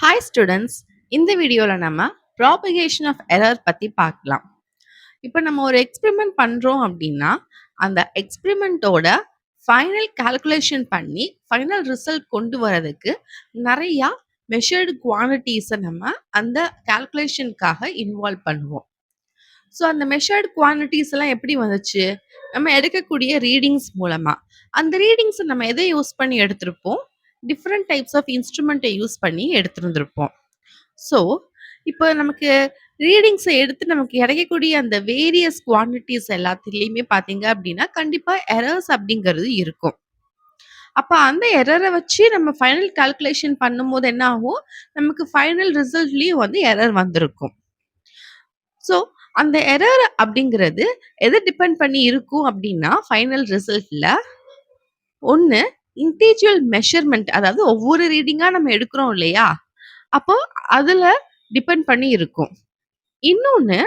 Hi students, இந்த வீடியோவில் நம்ம ப்ராபகேஷன் ஆஃப் எரர் பற்றி பார்க்கலாம். இப்போ நம்ம ஒரு எக்ஸ்பெரிமெண்ட் பண்ணுறோம் அப்படின்னா அந்த எக்ஸ்பெரிமெண்ட்டோட ஃபைனல் கால்குலேஷன் பண்ணி ஃபைனல் ரிசல்ட் கொண்டு வரதுக்கு நிறையா மெஷர்டு குவான்டிட்டிஸை நம்ம அந்த கால்குலேஷனுக்காக இன்வால்வ் பண்ணுவோம். ஸோ அந்த மெஷர்டு குவான்டிட்டிஸ் எல்லாம் எப்படி வந்துச்சு? நம்ம எடுக்கக்கூடிய ரீடிங்ஸ் மூலமாக. அந்த ரீடிங்ஸை நம்ம எதை யூஸ் பண்ணி எடுத்திருப்போம்? டிஃப்ரெண்ட் டைப்ஸ் ஆஃப் இன்ஸ்ட்ருமெண்ட்டை யூஸ் பண்ணி எடுத்துருந்துருப்போம். ஸோ இப்போ நமக்கு ரீடிங்ஸை எடுத்து நமக்கு கிடைக்கக்கூடிய அந்த வேரியஸ் குவான்டிட்டிஸ் எல்லாத்துலேயுமே பார்த்தீங்க அப்படின்னா கண்டிப்பாக எரர்ஸ் அப்படிங்கிறது இருக்கும். அப்போ அந்த எரரை வச்சு நம்ம ஃபைனல் கால்குலேஷன் பண்ணும்போது என்ன ஆகும்? நமக்கு ஃபைனல் ரிசல்ட்லேயும் வந்து எரர் வந்திருக்கும். ஸோ அந்த எரர் அப்படிங்கிறது எதை டிபெண்ட் பண்ணி இருக்கும் அப்படின்னா ஃபைனல் ரிசல்ட்ல ஒன்று இன்டிவிஜுவல் மெஷர்மெண்ட், அதாவது ஒவ்வொரு ரீடிங்காக நம்ம எடுக்கிறோம் இல்லையா, அப்போ அதில் டிபெண்ட் பண்ணி இருக்கும். இன்னொன்று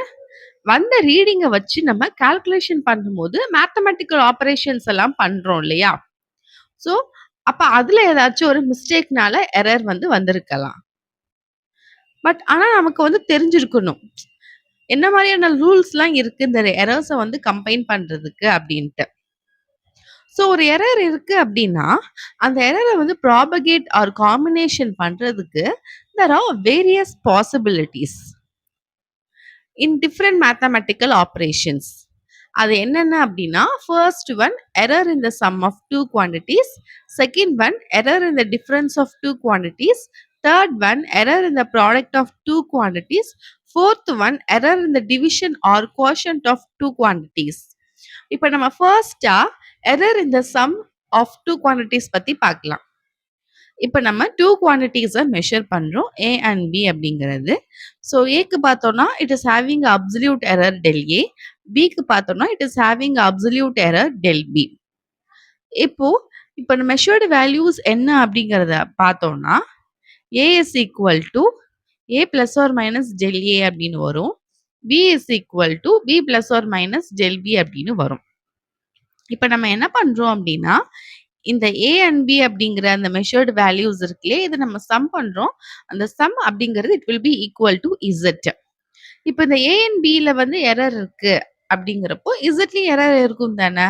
வந்த ரீடிங்கை வச்சு நம்ம கால்குலேஷன் பண்ணும்போது மேத்தமெட்டிக்கல் ஆப்ரேஷன்ஸ் எல்லாம் பண்ணுறோம் இல்லையா, ஸோ அப்போ அதில் ஏதாச்சும் ஒரு மிஸ்டேக்னால எரர் வந்து வந்திருக்கலாம். பட் ஆனால் நமக்கு வந்து தெரிஞ்சிருக்கணும் என்ன மாதிரியான ரூல்ஸ்லாம் இருக்குது இந்த எரர்ஸை வந்து கம்பைன் பண்ணுறதுக்கு அப்படின்ட்டு. ஸோ ஒரு எரர் இருக்கு அப்படின்னா அந்த எரரை வந்து ப்ராபகேட் ஆர் காம்பினேஷன் பண்றதுக்கு there are various possibilities in different mathematical operations. அது என்னென்ன அப்படின்னா, first one error in the sum of two quantities, second one error in the difference of two quantities, third one error in the product of two quantities, fourth one error in the division or quotient of two quantities. இப்போ நம்ம ஃபர்ஸ்டா error in the sum of two quantities பத்தி பார்க்கலாம். இப்போ நம்ம two குவான்டிட்டிஸை measure பண்ணுறோம், A and B அப்படிங்கிறது. ஸோ ஏக்கு பார்த்தோம்னா it is having absolute error del A, பிக்கு பார்த்தோம்னா it is having absolute error del B. இப்போ மெஷர்டு வேல்யூஸ் என்ன அப்படிங்கிறத பார்த்தோம்னா A is equal to A plus R minus del A அப்படின்னு வரும், B is equal to B plus R minus del B அப்படின்னு வரும். இப்போ நம்ம என்ன பண்ணுறோம் அப்படின்னா இந்த ஏ அண்ட் பி அப்படிங்கிற அந்த மெஷர்டு வேல்யூஸ் இருக்குல்லே, இதை நம்ம சம் பண்றோம். அந்த சம் அப்படிங்கிறது it will be equal to Z. இப்போ இந்த ஏ அண்ட் பியில் வந்து எரர் இருக்கு அப்படிங்கிறப்போ இசட்லயும் எரர் இருக்கும் தானே,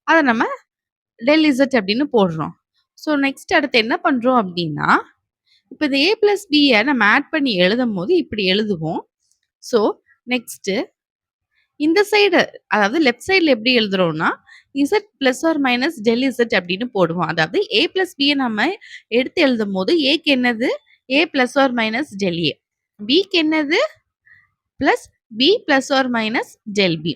அதை நம்ம டெல் இசட் அப்படின்னு போடுறோம். ஸோ நெக்ஸ்ட் அடுத்து என்ன பண்றோம் அப்படின்னா, இப்போ இந்த ஏ பிளஸ் பியை நம்ம ஆட் பண்ணி எழுதும் போது இப்படி எழுதுவோம். ஸோ நெக்ஸ்ட் இந்த சைடு, அதாவது லெஃப்ட் சைடில் எப்படி எழுதுறோம்னா Z plus R minus del Z அப்படின்னு போடுவோம். அதாவது ஏ பிளஸ் பியை நம்ம எடுத்து எழுதும் போது ஏக்கு என்னது A plus R minus del A, பிக்கு என்னது plus B plus R minus del B.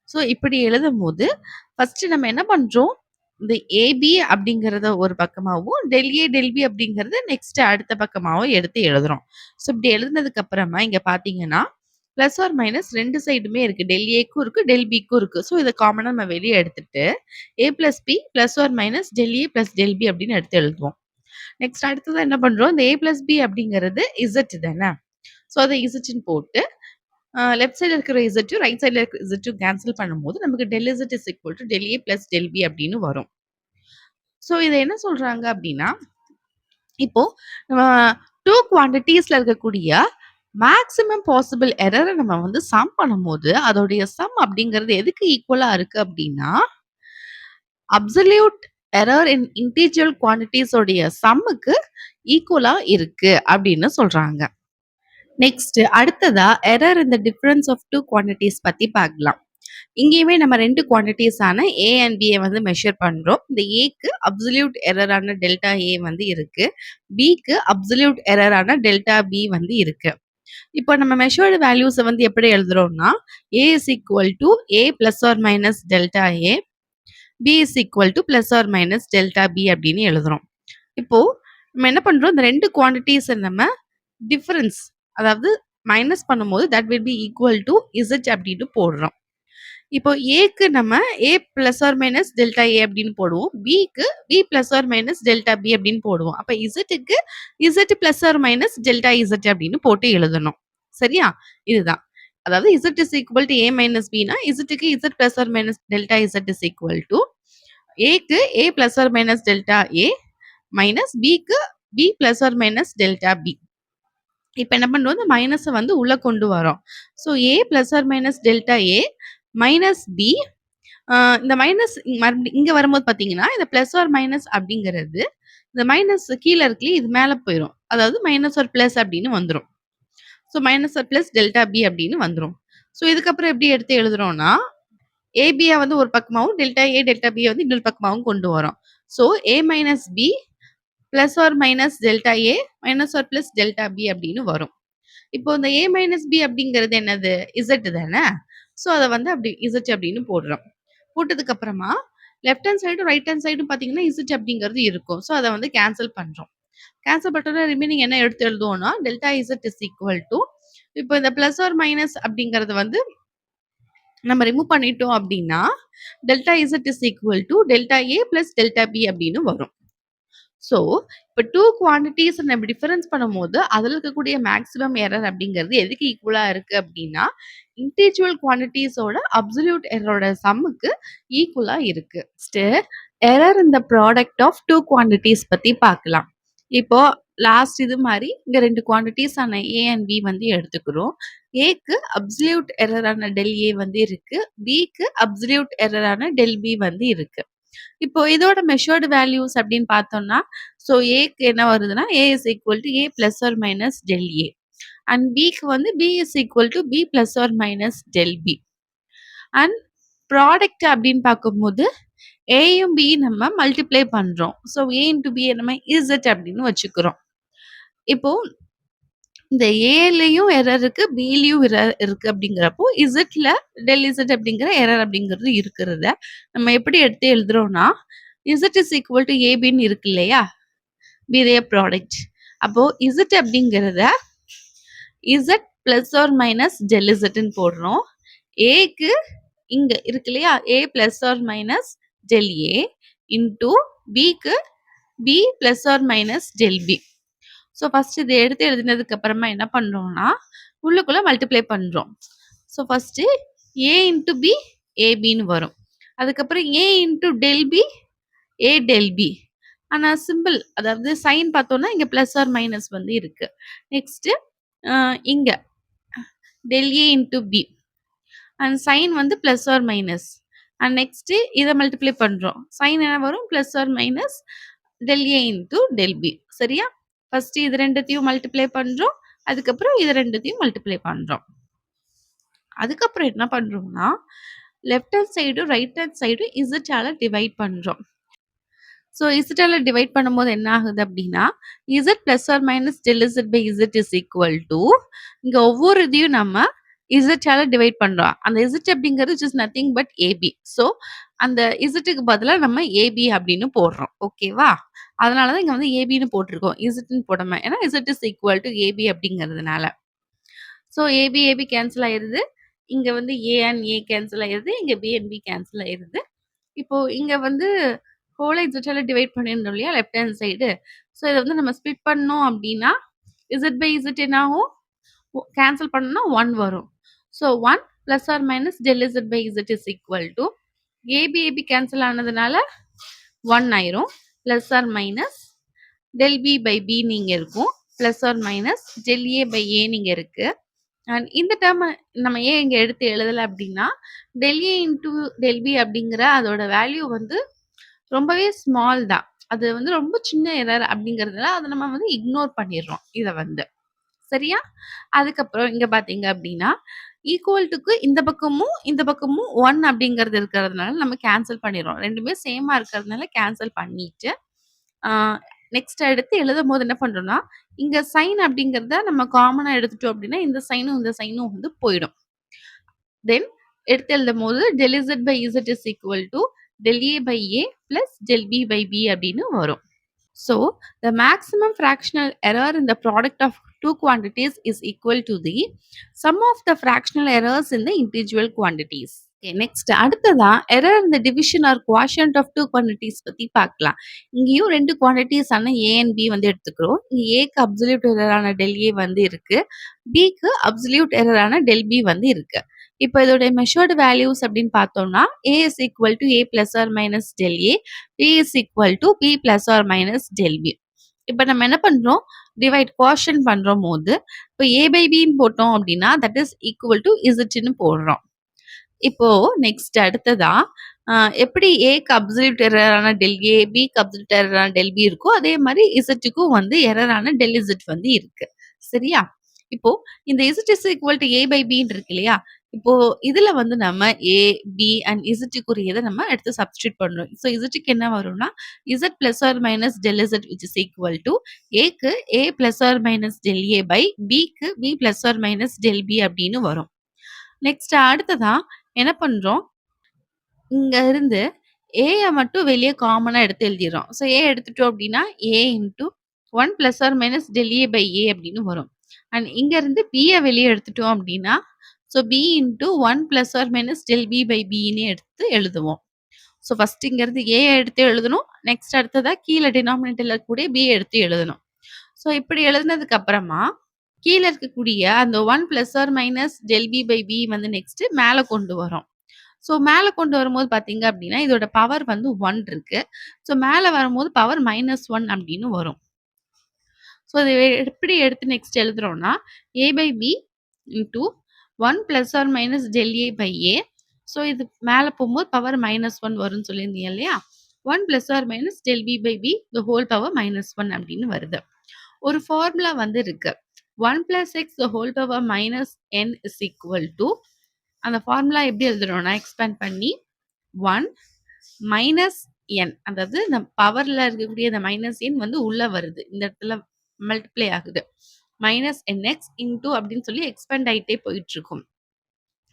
So இப்படி எழுதும் போது ஃபர்ஸ்ட் நம்ம என்ன பண்றோம், இந்த ஏபி அப்படிங்கிறத ஒரு பக்கமாகவும் டெல் ஏ டெல் பி அப்படிங்கிறத நெக்ஸ்ட் அடுத்த பக்கமாகவும் எடுத்து எழுதுறோம். ஸோ இப்படி எழுதுனதுக்கு அப்புறமா இங்க பாத்தீங்கன்னா பிளஸ் ஆர் மைனஸ் ரெண்டு சைடுமே இருக்கு, டெல் ஏக்கும் இருக்கு டெல் பிக்கும் இருக்கு. ஸோ இதை காமனாக நம்ம வெளியே எடுத்துட்டு A plus B plus R minus del A plus del B அப்படின்னு எடுத்து எழுதுவோம். நெக்ஸ்ட் அடுத்தது என்ன பண்றோம், இந்த ஏ பிளஸ் பி அப்படிங்கிறது இசட் தானே, ஸோ அதை இசட்னு போட்டு லெஃப்ட் சைடில் இருக்கிற இசட்டும் ரைட் சைடில் இருக்கிற இசட்டும் கேன்சல் பண்ணும்போது நமக்கு del z is equal to del A plus del B அப்படின்னு வரும். ஸோ இதை என்ன சொல்றாங்க அப்படின்னா, இப்போ நம்ம டூ குவான்டிட்டிஸ்ல இருக்கக்கூடிய மேக்ஸிமம் பாசிபிள் எரரை நம்ம வந்து சம் பண்ணும்போது அதோடைய சம் அப்படிங்கிறது எதுக்கு ஈக்குவலா இருக்கு அப்படின்னா அப்சல்யூட் எரர் இன் இன்டிஜுவல் குவான்டிட்டிஸ் உடைய சம்முக்கு ஈக்குவலா இருக்கு அப்படின்னு சொல்றாங்க. நெக்ஸ்ட் அடுத்ததா எரர் இந்த டிஃபரன்ஸ் ஆஃப் டூ குவான்டிட்டிஸ் பத்தி பார்க்கலாம். இங்கேயுமே நம்ம ரெண்டு குவான்டிட்டிஸ் ஆன ஏ அண்ட் பியை வந்து மெஷர் பண்றோம். இந்த ஏக்கு அப்சல்யூட் எரரான டெல்டா ஏ வந்து இருக்கு, பிக்கு அப்சல்யூட் எரரான டெல்டா பி வந்து இருக்கு. இப்போ நம்ம மெஷர்டு வேல்யூஸை வந்து எப்படி எழுதுறோம்னா A is equal to A plus R minus delta A, B is equal to plus R minus delta B அப்படின்னு எழுதுறோம். இப்போ நம்ம என்ன பண்றோம், இந்த ரெண்டு குவான்டிட்டிஸை நம்ம டிஃபரன்ஸ், அதாவது மைனஸ் பண்ணும்போது that will be equal to Z அப்படின்னு போடுறோம். இப்போ ஏக்கு நம்ம A plus R minus delta A அப்படின்னு போடுவோம், பிக்கு B plus R minus delta B அப்படின்னு போடுவோம். அப்ப இசட்டுக்கு Z plus R minus delta Z அப்படின்னு போட்டு எழுதணும். சரியா, இதுதான். அதாவது Z is equal to A minus பினா இசட்டுக்கு Z plus R minus delta Z is equal to ஏக்கு A plus R minus delta A minus பிக்கு B plus R minus delta b. இப்ப என்ன பண்றோம்? இந்த மைனஸ வந்து உள்ள கொண்டு வரோம். So A plus R minus delta A minus B இந்த மைனஸ் மறுபடியும் இங்க வரும்போது பார்த்தீங்கன்னா, இந்த பிளஸ் ஆர் மைனஸ் அப்படிங்கிறது, இந்த மைனஸ் கீழ இருக்குல்லையா, இது மேல போயிரும். அதாவது மைனஸ் ஆர் பிளஸ் அப்படின்னு வந்துரும். So minus R plus delta B அப்படின்னு வந்துரும். ஸோ இதுக்கப்புறம் எப்படி எடுத்து எழுதுறோம்னா, ஏபிய வந்து ஒரு பக்கமாவும், டெல்டா A, டெல்டா B வந்து இன்னொரு பக்கமாவும் கொண்டு வரோம். So A minus B plus R minus delta A minus R plus delta B அப்படின்னு வரும். இப்போ இந்த A மைனஸ் B அப்படிங்கிறது என்னது? இசட் தானே? ஸோ அத வந்து அப்படி இசட் அப்படின்னு போடுறோம். போட்டதுக்கு அப்புறமா லெஃப்ட் ஹேண்ட் சைடும், ரைட் ஹேண்ட் சைடும் பார்த்தீங்கன்னா, இசட் அப்படிங்கிறது இருக்கும். ஸோ அத வந்து கேன்சல் பண்றோம். கேன்சல் பண்ணிட்டோம்னா ரிமைனிங் என்ன எடுத்து எழுதுவோம்னா, delta Z is equal to இப்போ இந்த பிளஸ் ஆர் மைனஸ் அப்படிங்கிறது வந்து நம்ம ரிமூவ் பண்ணிட்டோம் அப்படின்னா, delta Z is equal to delta A plus delta B அப்படின்னு வரும். ஸோ, இப்ப 2 குவான்டிட்டீஸ நம்ம டிஃபரன்ஸ் பண்ணும்போது, அதுல இருக்கக்கூடிய மேக்ஸிமம் எரர் அப்படிங்கிறது எதுக்கு ஈக்குவலா இருக்கு அப்படின்னா, இன்டிவிஜுவல் குவான்டிட்டீஸோட அப்சல்யூட் எரரோட சம்முக்கு ஈக்குவலா இருக்கு. Next error in the product of 2 quantities பத்தி பார்க்கலாம். இப்போ லாஸ்ட் இது மாரி இங்க 2 குவான்டிட்டீஸான A அண்ட் B வந்து எடுத்துக்கிறோம். Aக்கு அப்சல்யூட் எரரான டெல் A வந்து இருக்கு. Bக்கு அப்சல்யூட் எரரான டெல் B வந்து இருக்கு. இப்போ இதோட மெஷர்டு வேல்யூஸ் அப்படின்னு பார்த்தோம்னா, ஸோ ஏக்கு என்ன வருதுன்னா, A is equal to A plus R minus del A. And பிக்கு வந்து B is equal to B plus R minus del B. And product அப்படின்னு பார்க்கும்போது, ஏயும் B நம்ம மல்டிப்ளை பண்றோம். ஸோ A இன்டு B நம்ம இசட் அப்படின்னு வச்சுக்கிறோம். இப்போ இந்த ஏலயும் எரர் இருக்கு, பிலயும் எரர் இருக்கு அப்படிங்கிறப்போ, இசட்ல டெல் இசட் அப்படிங்கிற எரர் அப்படிங்கிறது இருக்கிறத நம்ம எப்படி எடுத்து எழுதுறோம்னா, இசட் இஸ் ஈக்குவல் டு ஏபின்னு இருக்கு இல்லையா? இதய ப்ராடக்ட். அப்போ இசட் அப்படிங்கிறத Z plus R minus del இசட்ன்னு போடுறோம். ஏக்கு இங்க இருக்கு இல்லையா? A plus R minus del A into பிக்கு B plus R minus del B. So first இதை எடுத்து எழுதினதுக்கு அப்புறமா என்ன பண்றோம்னா, உள்ளுக்குள்ள மல்டிப்ளை பண்றோம். So first A into B ஏபின்னு வரும். அதுக்கப்புறம் A into del B A del B. ஆனா சிம்பிள் அதாவது சைன் பார்த்தோம்னா இங்க பிளஸ் ஆர் மைனஸ் வந்து இருக்கு. நெக்ஸ்ட் இங்க del A into B and sign வந்து plus R minus. And next இதை மல்டிப்ளை பண்றோம். சைன் என்ன வரும்? பிளஸ் ஆர் மைனஸ் டெல் ஏ இன்டூ டெல் பி. சரியா? ஃபர்ஸ்ட் இது ரெண்டுத்தையும் மல்டிப்ளை பண்றோம். அதுக்கப்புறம் இது ரெண்டுத்தையும் மல்டிப்ளை பண்றோம். அதுக்கப்புறம் என்ன பண்றோம்னா, லெஃப்ட் ஹேண்ட் சைடும் ரைட் ஹேண்ட் சைடும் இசட்டால டிவைட் பண்றோம். ஸோ இசட்டால டிவைட் பண்ணும்போது என்ன ஆகுது அப்படின்னா, z plus R minus del Z by Z is equal to இங்க ஒவ்வொரு இதையும் நம்ம இசட்டால டிவைட் பண்றோம். அந்த இசட் அப்படிங்கிறது is nothing but AB. So அந்த இசட்டுக்கு பதிலா நம்ம ஏபி அப்படின்னு போடுறோம். ஓகேவா? அதனால தான் இங்க வந்து ஏபின்னு போட்டிருக்கோம். இசட்ன்னு போடாம. ஏன்னா z is equal to AB அப்படிங்கிறதுனால. ஸோ ஏபி ஏபி கேன்சல் ஆயிருது. இங்க வந்து ஏ அண்ட் ஏ கேன்சல் ஆயிருது. இங்க பி அண்ட் பி கேன்சல் ஆயிருது. இப்போ இங்க வந்து ஹோலை இசட்டால டிவைட் பண்ணியிருந்தோம் இல்லையா? Left hand side. ஸோ இதை வந்து நம்ம ஸ்ப்ளிட் பண்ணோம் அப்படின்னா, இசட் பை இசட் என்ன ஆகும்? கேன்சல் பண்ணோம்னா 1 வரும். So 1 plus R minus del Z by Z is equal to A B AB cancel ஆனதுனால 1 ஆயிரும். Plus R minus del B by B நீங்க இருக்கும். Plus R minus del A by A நீங்க இருக்கு. அண்ட் இந்த டேர்ம் நம்ம ஏன் இங்க எடுத்து எழுதல அப்படின்னா, டெல் ஏ இன்டூ டெல் பி அப்படிங்கிற அதோட வேல்யூ வந்து ரொம்பவே ஸ்மால் தான். அது வந்து ரொம்ப சின்ன எரர் அப்படிங்கிறதுனால அதை நம்ம வந்து இக்னோர் பண்ணிடுறோம் இதை வந்து. சரியா? அதுக்கப்புறம் இங்க பாத்தீங்க அப்படின்னா, ஈக்குவல் டுக்கு இந்த பக்கமும் 1 அப்படிங்கிறது இருக்கிறதுனால நம்ம கேன்சல் பண்ணிடுறோம். ரெண்டுமே சேமா இருக்கிறதுனால கேன்சல் பண்ணிட்டு, நெக்ஸ்ட் அடுத்து எழுதும்போது என்ன பண்றோம்னா, இங்க சைன் அப்படிங்கிறத நம்ம காமனா எடுத்துட்டோம் அப்படின்னா, இந்த சைனும் வந்து போயிடும். தென் எடுத்து எழுதும்போது del Z by Z is equal to del A by A plus del B by B அப்படின்னு வரும். So, the maximum fractional error in the product of two quantities is equal to the sum of the fractional errors in the individual quantities. Okay, next அடுத்ததா error in the division or quotient of two quantities பத்தி பார்க்கலாம். இங்கேயும் ரெண்டு quantities ஆன A and B வந்து எடுத்துக்கிறோம். இங்க Aக்கு absolute error ஆன del A வந்து இருக்கு. Bக்கு absolute error ஆன del B வந்து இருக்கு. இப்போ இதோட மெஷர்டு வேல்யூஸ் அப்படின்னு பார்த்தோம்னா A is equal to A plus or minus del A, B is equal to B plus or minus del B. இப்போ நம்ம என்ன பண்றோம்? டிவைட் குவோஷன்ட் பண்றம்போது, இப்போ A பை Bன்னு போட்டோம் அப்படின்னா, தட் இஸ் ஈக்குவல் டூ இசட்ன்னு போடுறோம். இப்போ நெக்ஸ்ட் அடுத்ததா, அ எப்படி Aக்கு அப்சல்யூட் எரரான டெல் A, Bக்கு அப்சல்யூட் எரரான டெல் B இருக்கோ, அதே மாரி Zக்கும் வந்து எரரான டெல் Z வந்து இருக்கு. சரியா? இப்போ இந்த Z is equal to A by Bன்னு இருக்கு இல்லையா? இப்போ இதுல வந்து நம்ம A, B அண்ட் Zக்குரியத நம்ம எடுத்து சப்ஸ்டிட்யூட் பண்றோம். ஸோ Zக்கு என்ன வரும்னா, Z plus R minus del Z which is equal to Aக்கு A plus R minus del A by Bக்கு B plus R minus del B அப்படின்னு வரும். நெக்ஸ்ட் அடுத்ததா என்ன பண்றோம், இங்க இருந்து ஏய மட்டும் வெளிய காமனா எடுத்து எழுதிர்றோம். ஸோ ஏ எடுத்துட்டோம் அப்டின்னா, A into 1 plus R minus del A by A அப்படின்னு வரும். அண்ட் இங்க இருந்து Bய வெளிய எடுத்துட்டோம் அப்டின்னா, so B into 1 plus R minus del B by Bன்னு எடுத்து எழுதுவோம். ஸோ ஃபர்ஸ்ட் இங்க இருந்து A எடுத்து எழுதணும். நெக்ஸ்ட் அடுத்ததா கீழ டினாமினேட்டர்ல இருக்கக்கூடிய B எடுத்து எழுதணும். ஸோ இப்படி எழுதுனதுக்கு அப்புறமா, கீழ இருக்கக்கூடிய அந்த 1 plus R minus del B by B வந்து நெக்ஸ்ட் மேல கொண்டு வரோம். ஸோ மேல கொண்டு வரும்போது பார்த்தீங்க அப்டின்னா, இதோட பவர் வந்து 1 இருக்கு. ஸோ மேல வரும்போது பவர் -1 அப்டின்னு வரும். ஸோ இத எப்படி எடுத்து நெக்ஸ்ட் எழுதுறோம்னா, A by B into 1 plus R minus del A by A. So இது மேல போம்போது பவர் -1 வரும்னு சொல்லியிருந்தீங்க இல்லையா? 1 plus R minus del B by B the whole power -1 அப்டின்னு வருது. ஒரு ஃபார்முலா வந்து இருக்கு. 1 plus x the whole power minus n is equal to, அந்த ஃபார்முலா எப்படி எழுதுறோம்னா, எக்ஸ்பேண்ட் பண்ணி 1 மைனஸ் n, அதாவது இந்த பவர்ல இருக்கக்கூடிய இந்த மைனஸ் n வந்து உள்ள வருது. இந்த இடத்துல மல்டிப்ளை ஆகுது. மைனஸ் nx இன்டு அப்படின்னு சொல்லி எக்ஸ்பேண்ட் ஆயிட்டே போயிட்டு இருக்கும்.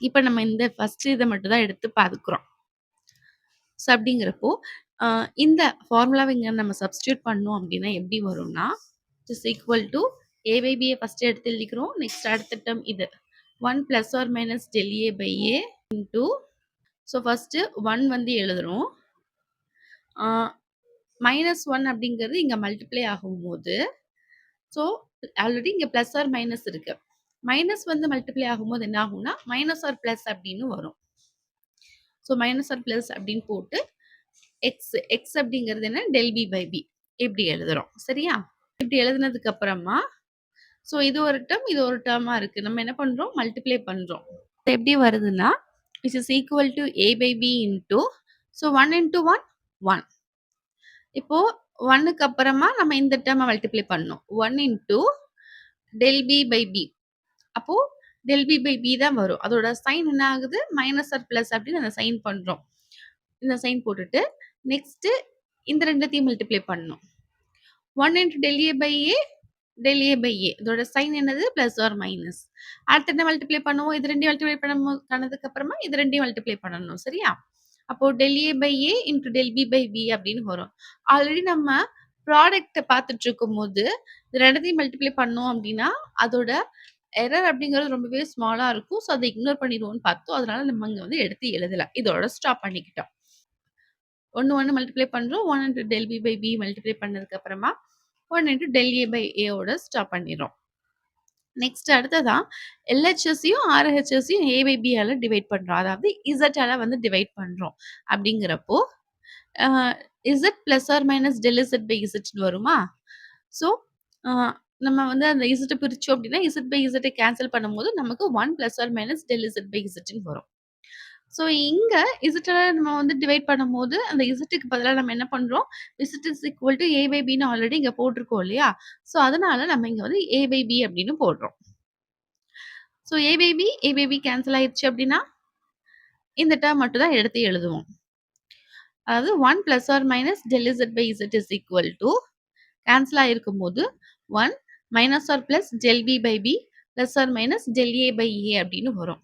இப்ப நம்ம இந்த ஃபர்ஸ்ட் இத மட்டும் தான் எடுத்து பார்க்கிறோம். ஸோ அப்படிங்கிறப்போ, இந்த ஃபார்முலாவ இங்க நம்ம சப்ஸ்டிட்யூட் பண்ணோம் அப்படின்னா எப்படி வரும்னா, is equal to A by B first எடுத்து எழுதிக்கிறோம். நெக்ஸ்ட் அடுத்த டெர்ம் இது 1 plus R minus del A by A into, so first 1 வந்து எழுதுறோம். -1 அப்படிங்கிறது இங்க மல்டிப்ளை ஆகும்போது, ஸோ ஆல்ரெடி இங்க பிளஸ் ஆர் மைனஸ் இருக்கு. மைனஸ் வந்து மல்டிப்ளை ஆகும்போது என்ன ஆகும்னா, மைனஸ் ஆர் பிளஸ் அப்படின்னு வரும். ஸோ மைனஸ் ஆர் பிளஸ் அப்படின்னு போட்டு, எக்ஸ் அப்படிங்கிறது என்ன, டெல் பி பை பி இப்படி எழுதுறோம். சரியா? இப்படி எழுதுனதுக்கு அப்புறமா, ஸோ இது ஒரு டேர்ம், இது ஒரு டேர்மா இருக்கு. நம்ம என்ன பண்றோம், மல்டிப்ளை பண்றோம். எப்படி வருதுன்னா, which is equal to A by B into, so 1 into 1 1. இப்போ 1க்கு அப்புறமா நம்ம இந்த டேர்ம மல்டிப்ளை பண்ணணும். 1 into del B by B. அப்போ டெல் பி பை பி தான் வரும். அதோட சைன் என்ன ஆகுது, மைனஸ் ஆர் பிளஸ் அப்படின்னு அந்த சைன் பண்றோம். இந்த சைன் போட்டுட்டு நெக்ஸ்ட் இந்த ரெண்டத்தையும் மல்டிப்ளை பண்ணணும். 1 into del A by A, del A by A. இதோட சைன் என்னது, பிளஸ் ஆர் மைனஸ். அடுத்து என்ன மல்டிப்ளை பண்ணுவோம், இது ரெண்டையும் மல்டிப்ளை பண்ணதுக்கு அப்புறமா இது ரெண்டையும் மல்டிப்ளை பண்ணணும். சரியா? அப்போ del A by A into del B by B அப்படின்னு வரும். ஆல்ரெடி நம்ம ப்ராடக்ட்ட பார்த்துட்டு இருக்கும்போது, இது ரெண்டத்தையும் மல்டிப்ளை பண்ணோம் அப்படின்னா, அதோட எரர் அப்படிங்கிறது ரொம்பவே ஸ்மாலா இருக்கும். ஸோ அத இக்னோர் பண்ணிருவோம்னு பார்த்தோம். அதனால நம்ம இங்க வந்து எடுத்து எழுதல. இதோட ஸ்டாப் பண்ணிக்கிட்டோம். 1 மல்டிப்ளை பண்றோம். 1 into del B by B multiply பண்ணதுக்கு அப்புறமா 1 into del A by A ஓட ஸ்டாப் பண்ணிர்றோம். நெக்ஸ்ட் அடுத்ததா எல்ஹெச்எஸ்ஸையும் ஆர்ஹெச்எஸ்ஸையும் ஏ பை பி ஆல டிவைட் பண்றோம். அதாவது இசட் ஆல வந்து டிவைட் பண்றோம். அப்படிங்கிறப்போ, இசட் plus R minus del Z by இசட்ன்னு வருமா? ஸோ நம்ம வந்து அந்த இசட்ட பிரிச்சோம் அப்படின்னா, இசட் பை இசட்ட கேன்சல் பண்ணும்போது நமக்கு 1 plus R minus del Z by இசட்ன்னு வரும். ஸோ இங்க இசட்டால நம்ம வந்து டிவைட் பண்ணும்போது, அந்த இசட்டுக்கு பதிலா நம்ம என்ன பண்றோம், Z is equal to A by பின்னு ஆல்ரெடி இங்க போட்டிருக்கோம் இல்லையா? ஸோ அதனால நம்ம இங்க வந்து ஏ பை பி அப்படின்னு போடுறோம். So A by B cancel ஆயிருச்சு அப்படின்னா, இந்த டேர்ம் மட்டும் தான் எடுத்து எழுதுவோம். அதாவது 1 plus R minus del Z by Z is equal to, cancel ஆயிருக்கும்போது 1 minus R plus del B by B plus R minus del A by A அப்படின்னு வரும்.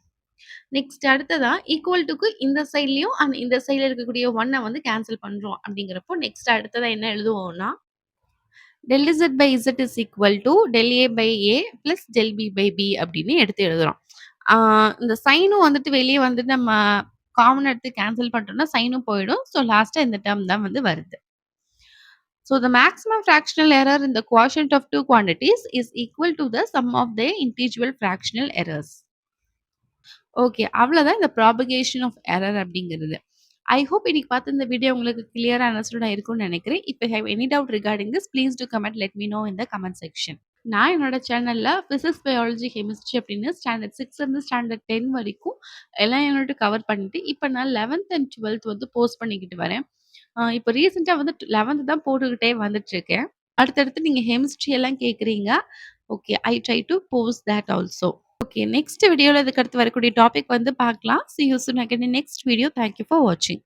நெக்ஸ்ட் அடுத்ததா ஈக்குவல் டுக்கு இந்த சைட்லயும் அண்ட் இந்த சைடுல இருக்கக்கூடிய 1 வந்து கேன்சல் பண்றோம். அப்படிங்கிறப்போ நெக்ஸ்ட் அடுத்ததா என்ன எழுதுவோம்னா, del Z by Z is equal to del A by A plus del B by B அப்படின்னு எடுத்து எழுதுறோம். இந்த சைனும் வந்துட்டு வெளியே வந்துட்டு நம்ம காமன் எடுத்து கேன்சல் பண்றோம்னா சைனும் போயிடும். ஸோ லாஸ்டா இந்த டேர்ம் தான் வந்து வருது. So the maximum fractional error in the quotient of two quantities is equal to the sum of their individual fractional errors. Okay. அவ்வளோதான் இந்த ப்ராபகேஷன் ஆஃப் எரர் அப்படிங்கிறது. ஐ ஹோப் இன்னைக்கு பார்த்த இந்த வீடியோ உங்களுக்கு கிளியரா அண்டர்ஸ்டூடா இருக்கும்னு நினைக்கிறேன். If you have any doubt regarding this, please do comment, let me know in the comment section. நான் என்னோட சேனல்ல பிசிக்ஸ், பயாலஜி, கெமிஸ்ட்ரி அப்படின்னு ஸ்டாண்டர்ட் 6 இருந்து ஸ்டாண்டர்ட் 10 வரைக்கும் எல்லா யூனிட்டும் கவர் பண்ணிட்டு, இப்ப நான் 11த் அண்ட் 12த் வந்து போஸ்ட் பண்ணிக்கிட்டு வரேன். இப்ப ரீசென்ட்டா வந்து 11த் தான் போட்டுக்கிட்டே வந்துட்டுருக்கேன். அடுத்தடுத்து நீங்க கெமிஸ்ட்ரி எல்லாம் கேட்குறீங்க. Okay. I try to post that also. Okay. Next வீடியோல இதுக்கு அடுத்து வரக்கூடிய டாபிக் வந்து பார்க்கலாம். See you soon again in next video. Thank you for வாட்சிங்.